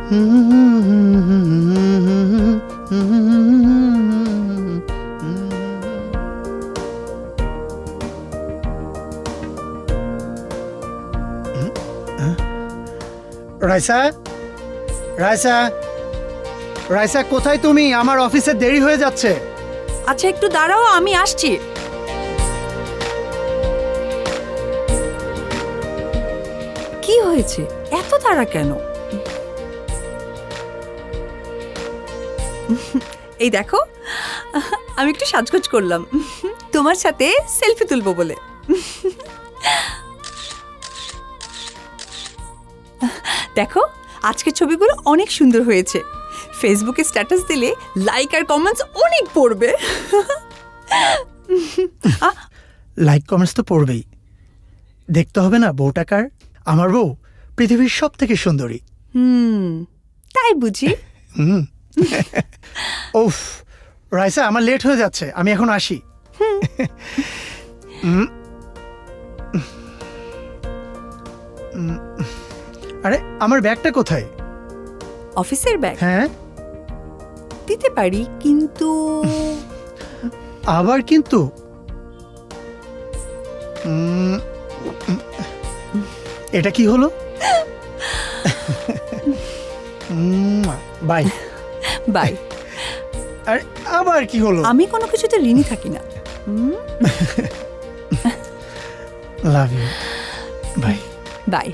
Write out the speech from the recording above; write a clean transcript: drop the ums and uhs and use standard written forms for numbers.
রাইসা, রাইসা, রাইসা, কোথায় তুমি? আমার অফিসে দেরি হয়ে যাচ্ছে। আচ্ছা একটু দাঁড়াও, আমি আসছি। কি হয়েছে, এত তাড়া কেন? এই দেখো, আমি একটু সাজগোজ করলাম তোমার সাথে সেলফি তুলবো বলে। দেখো, আজকের ছবিগুলো অনেক সুন্দর হয়েছে। ফেসবুকে স্ট্যাটাস দিলে লাইক আর কমেন্টস অনেক পড়বে। লাইক কমেন্টস তো পড়বেই, দেখতে হবে না বউটা কার? আমার বউ পৃথিবীর সব থেকে সুন্দরী। তাই বুঝি? ওফ রাইসা, আমার লেট হয়ে যাচ্ছে, আমি এখন আসি। আরে আমার ব্যাগটা কোথায়? অফিসের ব্যাগ? হ্যাঁ, দিতে পারি, কিন্তু আবার কিন্তু? এটা কি হলো? Bye bye. আরে আবার কি হলো? আমি কোনো কিছুতে ঋণী থাকি না। Love you, bye by.